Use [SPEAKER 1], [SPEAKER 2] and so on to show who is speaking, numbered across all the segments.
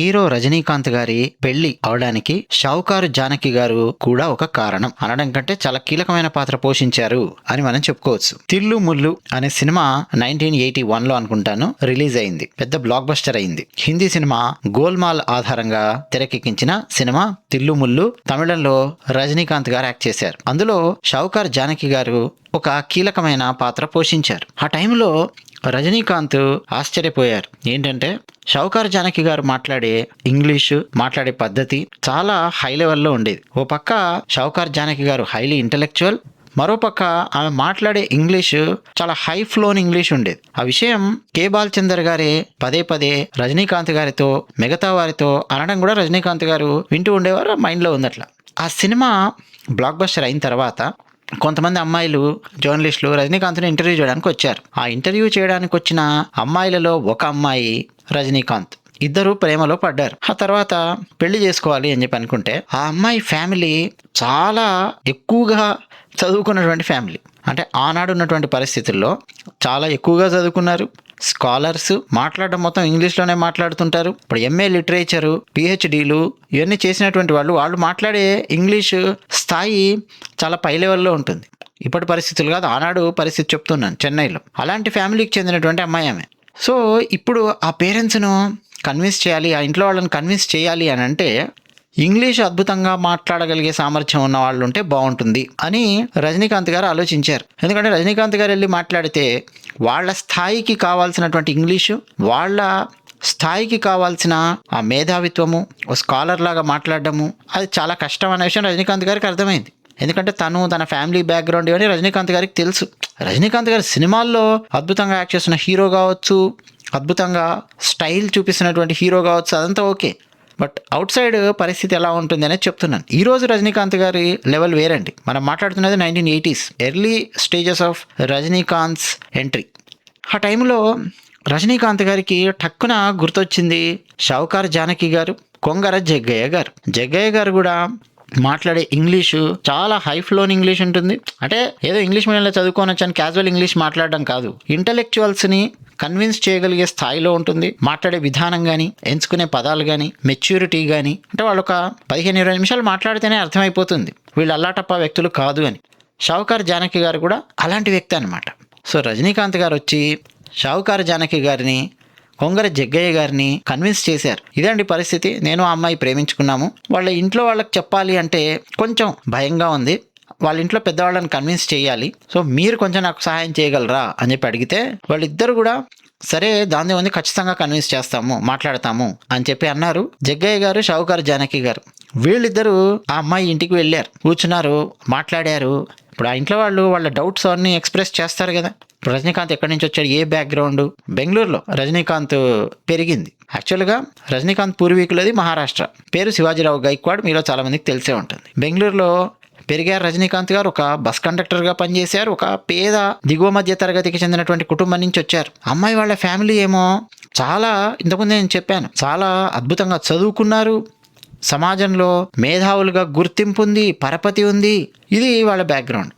[SPEAKER 1] Hero Rajinikanth గారి పెళ్లి అవడానికి షావుకారు జానకి గారు కూడా ఒక కారణం అనడం కంటే చాలా కీలకమైన పాత్ర పోషించారు అని మనం చెప్పుకోవచ్చు. తిల్లు ముల్లు అనే సినిమా 1981లో అనుకుంటాను రిలీజ్ అయింది. పెద్ద బ్లాక్ బస్టర్ అయింది. హిందీ సినిమా గోల్మాల్ ఆధారంగా తెరకెక్కించిన సినిమా తిల్లు ముల్లు. తమిళంలో రజనీకాంత్ గారు యాక్ట్ చేశారు. అందులో షావుకారు జానకి గారు ఒక కీలకమైన పాత్ర పోషించారు. ఆ టైంలో రజనీకాంత్ ఆశ్చర్యపోయారు. ఏంటంటే షావుకారు జానకి గారు మాట్లాడే ఇంగ్లీషు, మాట్లాడే పద్ధతి చాలా హై లెవెల్లో ఉండేది. ఓ పక్క షావుకారు జానకి గారు హైలీ ఇంటెలెక్చువల్, మరోపక్క ఆమె మాట్లాడే ఇంగ్లీషు చాలా హై ఫ్లోన్ ఇంగ్లీష్ ఉండేది. ఆ విషయం కే బాలచందర్ గారే పదే పదే రజనీకాంత్ గారితో, మిగతా వారితో అనడం కూడా రజనీకాంత్ గారు వింటూ ఉండేవారు. మైండ్లో ఉంది అట్లా. ఆ సినిమా బ్లాక్ బస్టర్ అయిన తర్వాత కొంతమంది అమ్మాయిలు జర్నలిస్టులు రజనీకాంత్ని ఇంటర్వ్యూ చేయడానికి వచ్చారు. ఆ ఇంటర్వ్యూ చేయడానికి వచ్చిన అమ్మాయిలలో ఒక అమ్మాయి రజనీకాంత్. ఇద్దరు ప్రేమలో పడ్డారు. ఆ తర్వాత పెళ్లి చేసుకోవాలి అని చెప్పి అనుకుంటే ఆ అమ్మాయి ఫ్యామిలీ చాలా ఎక్కువగా చదువుకున్నటువంటి ఫ్యామిలీ. అంటే ఆనాడు ఉన్నటువంటి పరిస్థితుల్లో చాలా ఎక్కువగా చదువుకున్నారు. స్కాలర్స్, మాట్లాడడం మొత్తం ఇంగ్లీష్లోనే మాట్లాడుతుంటారు. ఇప్పుడు ఎంఏ లిటరేచరు, పిహెచ్డీలు ఇవన్నీ చేసినటువంటి వాళ్ళు మాట్లాడే ఇంగ్లీషు స్థాయి చాలా పై లెవెల్లో ఉంటుంది. ఇప్పటి పరిస్థితులు కాదు, ఆనాడు పరిస్థితి చెప్తున్నాను. చెన్నైలో అలాంటి ఫ్యామిలీకి చెందినటువంటి అమ్మాయి ఆమె. సో ఇప్పుడు ఆ పేరెంట్స్ను కన్విన్స్ చేయాలి, ఆ ఇంట్లో వాళ్ళని కన్విన్స్ చేయాలి అని అంటే ఇంగ్లీష్ అద్భుతంగా మాట్లాడగలిగే సామర్థ్యం ఉన్న వాళ్ళు ఉంటే బాగుంటుంది అని రజనీకాంత్ గారు ఆలోచించారు. ఎందుకంటే రజనీకాంత్ గారు వెళ్ళి మాట్లాడితే వాళ్ళ స్థాయికి కావాల్సినటువంటి ఇంగ్లీషు, వాళ్ళ స్థాయికి కావాల్సిన ఆ మేధావిత్వము, ఓ స్కాలర్ లాగా మాట్లాడడము అది చాలా కష్టం అనే విషయం రజనీకాంత్ గారికి అర్థమైంది. ఎందుకంటే తన ఫ్యామిలీ బ్యాక్గ్రౌండ్ ఇవన్నీ రజనీకాంత్ గారికి తెలుసు. రజనీకాంత్ గారి సినిమాల్లో అద్భుతంగా యాక్ట్ చేస్తున్న హీరో కావచ్చు, అద్భుతంగా స్టైల్ చూపిస్తున్నటువంటి హీరో కావచ్చు, అదంతా ఓకే. బట్ అవుట్ సైడ్ పరిస్థితి ఎలా ఉంటుంది అనేది చెప్తున్నాను. ఈరోజు రజనీకాంత్ గారి లెవెల్ వేరండి. మనం మాట్లాడుతున్నది 1980s early stages of Rajinikanth's entry. ఆ టైంలో రజనీకాంత్ గారికి టక్కున గుర్తొచ్చింది షావుకారు జానకి గారు, కొంగర జగ్గయ్య గారు. జగ్గయ్య గారు కూడా మాట్లాడే ఇంగ్లీషు చాలా హై ఫ్లోన్ ఇంగ్లీష్ ఉంటుంది. అంటే ఏదో ఇంగ్లీష్ మీడియంలో చదువుకోనొచ్చు అని క్యాజువల్ ఇంగ్లీష్ మాట్లాడడం కాదు, ఇంటలెక్చువల్స్ని కన్విన్స్ చేయగలిగే స్థాయిలో ఉంటుంది. మాట్లాడే విధానం కానీ, ఎంచుకునే పదాలు కానీ, మెచ్యూరిటీ కానీ, అంటే వాళ్ళు ఒక 15-20 నిమిషాలు మాట్లాడితేనే అర్థమైపోతుంది వీళ్ళు అల్లాటప్ప వ్యక్తులు కాదు అని. షావుకారు జానకి గారు కూడా అలాంటి వ్యక్తి అనమాట. సో రజనీకాంత్ గారు వచ్చి షావుకారు జానకి గారిని, కొంగర జగ్గయ్య గారిని కన్విన్స్ చేశారు. ఇదండి పరిస్థితి, నేను ఆ అమ్మాయి ప్రేమించుకున్నాము, వాళ్ళ ఇంట్లో వాళ్ళకి చెప్పాలి అంటే కొంచెం భయంగా ఉంది, వాళ్ళ ఇంట్లో పెద్దవాళ్ళని కన్విన్స్ చేయాలి, సో మీరు కొంచెం నాకు సహాయం చేయగలరా అని చెప్పి అడిగితే వాళ్ళిద్దరు కూడా సరే దాని ఉంది, ఖచ్చితంగా కన్విన్స్ చేస్తాము, మాట్లాడతాము అని చెప్పి అన్నారు. జగ్గయ్య గారు, షావుకారు జానకి గారు వీళ్ళిద్దరూ ఆ అమ్మాయి ఇంటికి వెళ్ళారు, కూర్చున్నారు, మాట్లాడారు. ఇప్పుడు ఆ ఇంట్లో వాళ్ళు వాళ్ళ డౌట్స్ అన్నీ ఎక్స్ప్రెస్ చేస్తారు కదా. ఇప్పుడు రజనీకాంత్ ఎక్కడి నుంచి వచ్చాడు, ఏ బ్యాక్గ్రౌండ్. బెంగళూరులో రజనీకాంత్ పెరిగింది. యాక్చువల్గా రజనీకాంత్ పూర్వీకులది మహారాష్ట్ర. పేరు శివాజీరావు గైక్వాడ్, మీలో చాలా మందికి తెలిసే ఉంటుంది. బెంగళూరులో పెరిగారు రజనీకాంత్ గారు. ఒక బస్ కండక్టర్గా పనిచేశారు. ఒక పేద దిగువ మధ్య తరగతికి చెందినటువంటి కుటుంబం నుంచి వచ్చారు. అమ్మాయి వాళ్ళ ఫ్యామిలీ ఏమో చాలా, ఇంతకుముందే నేను చెప్పాను, చాలా అద్భుతంగా చదువుకున్నారు, సమాజంలో మేధావులుగా గుర్తింపు ఉంది, పరపతి ఉంది. ఇది వాళ్ళ బ్యాక్గ్రౌండ్.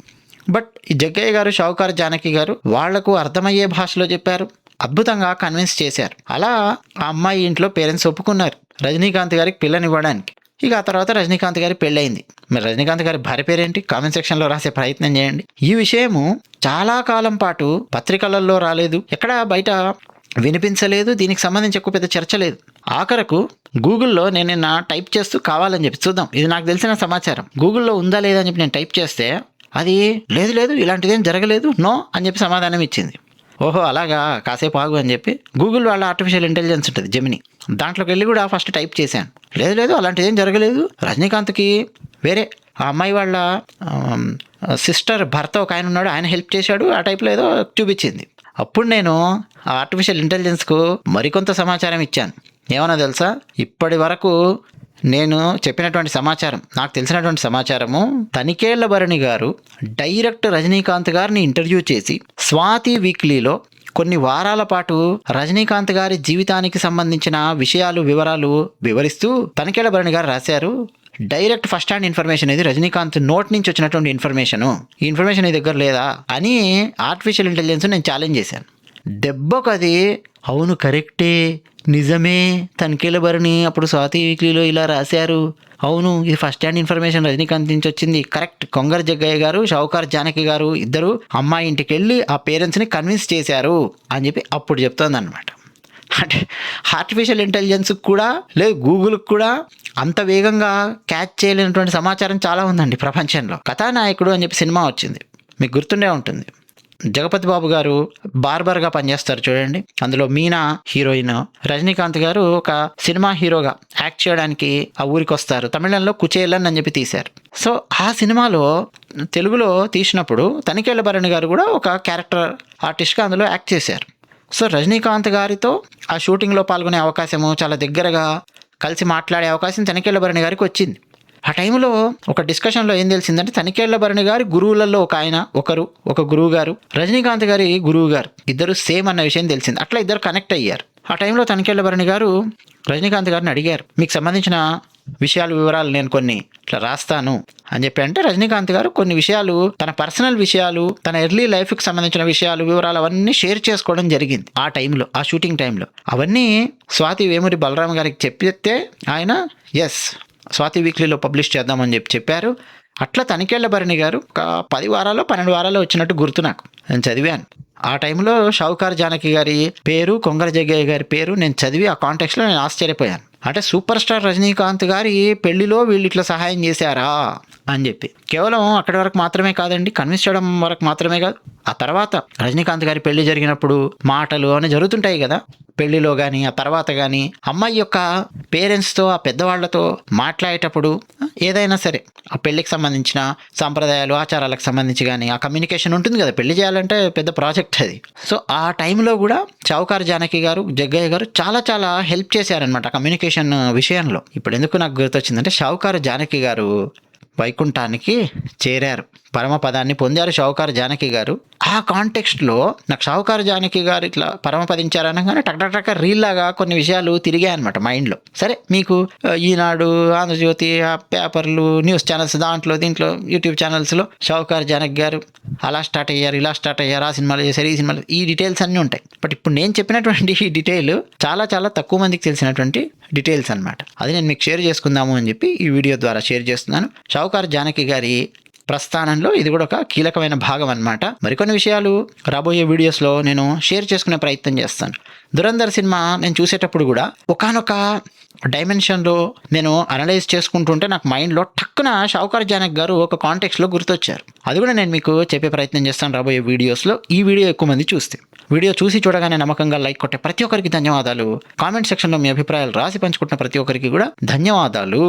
[SPEAKER 1] బట్ ఈ జగ్గయ్య గారు, షావుకారు జానకి గారు వాళ్లకు అర్థమయ్యే భాషలో చెప్పారు, అద్భుతంగా కన్విన్స్ చేశారు. అలా ఆ అమ్మాయి ఇంట్లో పేరెంట్స్ ఒప్పుకున్నారు రజనీకాంత్ గారికి పిల్లనివ్వడానికి. ఇక ఆ తర్వాత రజనీకాంత్ గారి పెళ్ళయింది. మరి రజనీకాంత్ గారి భార్య పేరేంటి, కామెంట్ సెక్షన్లో రాసే ప్రయత్నం చేయండి. ఈ విషయము చాలా కాలం పాటు పత్రికలలో రాలేదు, ఎక్కడ బయట వినిపించలేదు, దీనికి సంబంధించి ఎక్కువ పెద్ద చర్చ లేదు. ఆఖరకు గూగుల్లో నేను నిన్న టైప్ చేస్తూ కావాలని చెప్పి చూద్దాం, ఇది నాకు తెలిసిన సమాచారం, గూగుల్లో ఉందా లేదా అని చెప్పి నేను టైప్ చేస్తే అది లేదు ఇలాంటిదేం జరగలేదు, నో అని చెప్పి సమాధానం ఇచ్చింది. ఓహో అలాగా, కాసేపు ఆగు అని చెప్పి గూగుల్ వాళ్ళ ఆర్టిఫిషియల్ ఇంటెలిజెన్స్ ఉంటుంది జెమిని, దాంట్లోకి వెళ్ళి కూడా ఫస్ట్ టైప్ చేశాను. లేదు అలాంటిదేం జరగలేదు, రజనీకాంత్కి వేరే ఆ అమ్మాయి వాళ్ళ సిస్టర్ భర్త ఒక ఆయన ఉన్నాడు, ఆయన హెల్ప్ చేశాడు, ఆ టైప్లో ఏదో చూపించింది. అప్పుడు నేను ఆ ఆర్టిఫిషియల్ ఇంటెలిజెన్స్కు మరికొంత సమాచారం ఇచ్చాను. ఏమన్నా తెలుసా, ఇప్పటి వరకు నేను చెప్పినటువంటి సమాచారం, నాకు తెలిసినటువంటి సమాచారము, తనికేళ్ల భరణి గారు డైరెక్ట్ రజనీకాంత్ గారిని ఇంటర్వ్యూ చేసి స్వాతి వీక్లీలో కొన్ని వారాల పాటు రజనీకాంత్ గారి జీవితానికి సంబంధించిన వివరాలు వివరిస్తూ తనికేళ్ల భరణి గారు రాశారు. డైరెక్ట్ ఫస్ట్ హ్యాండ్ ఇన్ఫర్మేషన్, ఇది రజనీకాంత్ నోట్ నుంచి వచ్చినటువంటి ఇన్ఫర్మేషను, ఈ ఇన్ఫర్మేషన్ నీ దగ్గర లేదా అని ఆర్టిఫిషియల్ ఇంటెలిజెన్స్ నేను ఛాలెంజ్ చేశాను. దెబ్బకు అది అవును కరెక్టే, నిజమే, తనిఖీల భరణి అప్పుడు స్వాతి వీక్లీలో ఇలా రాశారు. అవును, ఇది ఫస్ట్ హ్యాండ్ ఇన్ఫర్మేషన్ రజనీకాంత్ నుంచి వచ్చింది. కరెక్ట్. కొంగర జగ్గయ్య గారు, షావుకార్ జానకి గారు ఇద్దరు అమ్మాయి ఇంటికి వెళ్ళి ఆ పేరెంట్స్ని కన్విన్స్ చేశారు అని చెప్పి అప్పుడు చెప్తోంది అనమాట. అంటే ఆర్టిఫిషియల్ ఇంటెలిజెన్స్ కూడా లేదు, గూగుల్కి కూడా అంత వేగంగా క్యాచ్ చేయలేనటువంటి సమాచారం చాలా ఉందండి ప్రపంచంలో. కథానాయకుడు అని చెప్పి సినిమా వచ్చింది, మీకు గుర్తుండే ఉంటుంది. జగపతి బాబు గారు బార్బర్గా పనిచేస్తారు చూడండి, అందులో మీనా హీరోయిన్, రజనీకాంత్ గారు ఒక సినిమా హీరోగా యాక్ట్ చేయడానికి ఆ ఊరికి వస్తారు. తమిళంలో కుచేలన్ అని చెప్పి తీశారు. సో ఆ సినిమాలో తెలుగులో తీసినప్పుడు తనికేళ్ల భరణి గారు కూడా ఒక క్యారెక్టర్ ఆర్టిస్ట్గా అందులో యాక్ట్ చేశారు. సో రజనీకాంత్ గారితో ఆ షూటింగ్లో పాల్గొనే అవకాశము, చాలా దగ్గరగా కలిసి మాట్లాడే అవకాశం తనికేళ్ల భరణి గారికి వచ్చింది. ఆ టైంలో ఒక డిస్కషన్లో ఏం తెలిసిందంటే తనికేళ్ల భరణి గారి గురువులలో ఒక గురువు గారు, రజనీకాంత్ గారి గురువు గారు ఇద్దరు సేమ్ అన్న విషయం తెలిసింది. అట్లా ఇద్దరు కనెక్ట్ అయ్యారు. ఆ టైంలో తనికేళ్ల భరణి గారు రజనీకాంత్ గారిని అడిగారు, మీకు సంబంధించిన వివరాలు నేను కొన్ని ఇట్లా రాస్తాను అని చెప్పి. అంటే రజనీకాంత్ గారు కొన్ని విషయాలు, తన పర్సనల్ విషయాలు, తన ఎర్లీ లైఫ్కి సంబంధించిన వివరాలు అవన్నీ షేర్ చేసుకోవడం జరిగింది ఆ టైంలో, ఆ షూటింగ్ టైంలో. అవన్నీ స్వాతి వేమూరి బలరాం గారికి చెప్పితే ఆయన స్వాతి వీక్లీలో పబ్లిష్ చేద్దామని చెప్పారు. అట్లా తనికేళ్ల భరణి గారు ఒక 10 వారాలు 12 వారాలు వచ్చినట్టు గుర్తు నాకు, నేను చదివాను. ఆ టైంలో షావుకార్ జానకి గారి పేరు, కొంగర జగ్గయ్య గారి పేరు నేను చదివి ఆ కాంటెక్స్లో నేను ఆశ్చర్యపోయాను. అంటే సూపర్ స్టార్ రజనీకాంత్ గారి పెళ్లిలో వీళ్ళు ఇట్లా సహాయం చేశారా అని చెప్పి. కేవలం అక్కడి వరకు మాత్రమే కాదండి, కన్విన్స్ చేయడం వరకు మాత్రమే కాదు, ఆ తర్వాత రజనీకాంత్ గారి పెళ్లి జరిగినప్పుడు మాటలు అని జరుగుతుంటాయి కదా పెళ్లిలో కానీ, ఆ తర్వాత కానీ అమ్మాయి యొక్క పేరెంట్స్తో, ఆ పెద్దవాళ్లతో మాట్లాడేటప్పుడు ఏదైనా సరే ఆ పెళ్లికి సంబంధించిన సాంప్రదాయాలు, ఆచారాలకు సంబంధించి కానీ ఆ కమ్యూనికేషన్ ఉంటుంది కదా. పెళ్లి చేయాలంటే పెద్ద ప్రాజెక్ట్ అది. సో ఆ టైంలో కూడా షావుకార్ జానకి గారు, జగ్గయ్య గారు చాలా హెల్ప్ చేశారనమాట కమ్యూనికేషన్ విషయంలో. ఇప్పుడు ఎందుకు నాకు గుర్తొచ్చిందంటే షావుకార్ జానకి గారు వైకుంఠానికి చేరారు, పరమపదాన్ని పొందారు షావుకార్ జానకి గారు. ఆ కాంటెక్స్ట్లో నాకు షావుకార్ జానకి గారు ఇట్లా పరమపదించారనగానే టక్ రీల్లాగా కొన్ని విషయాలు తిరిగాయి అనమాట మైండ్లో. సరే, మీకు ఈనాడు, ఆంధ్రజ్యోతి, ఆ పేపర్లు, న్యూస్ ఛానల్స్, దీంట్లో యూట్యూబ్ ఛానల్స్లో షావుకార్ జానకి గారు అలా స్టార్ట్ అయ్యారు, ఇలా స్టార్ట్ అయ్యారు, ఆ సినిమాలు చేశారు, ఈ సినిమాలు, ఈ డీటెయిల్స్ అన్నీ ఉంటాయి. బట్ ఇప్పుడు నేను చెప్పినటువంటి ఈ డీటెయిల్ చాలా తక్కువ మందికి తెలిసినటువంటి డీటెయిల్స్ అనమాట. అది నేను మీకు షేర్ చేసుకుందాము అని చెప్పి ఈ వీడియో ద్వారా షేర్ చేస్తున్నాను. షావుకార్ జానకి గారి ప్రస్థానంలో ఇది కూడా ఒక కీలకమైన భాగం అన్నమాట. మరికొన్ని విషయాలు రాబోయే వీడియోస్లో నేను షేర్ చేసుకునే ప్రయత్నం చేస్తాను. దురంధర్ సినిమా నేను చూసేటప్పుడు కూడా ఒకానొక డైమెన్షన్లో నేను అనలైజ్ చేసుకుంటుంటే నాకు మైండ్లో టక్కున షావుకార్ జానకి గారు ఒక కాంటెక్స్లో గుర్తొచ్చారు. అది కూడా నేను మీకు చెప్పే ప్రయత్నం చేస్తాను రాబోయే వీడియోస్లో. ఈ వీడియో ఎక్కువ మంది చూస్తే, వీడియో చూసి చూడగానే నమ్మకంగా లైక్ కొట్టే ప్రతి ఒక్కరికి ధన్యవాదాలు. కామెంట్ సెక్షన్లో మీ అభిప్రాయాలు రాసి పంచుకుంటున్న ప్రతి ఒక్కరికి కూడా ధన్యవాదాలు.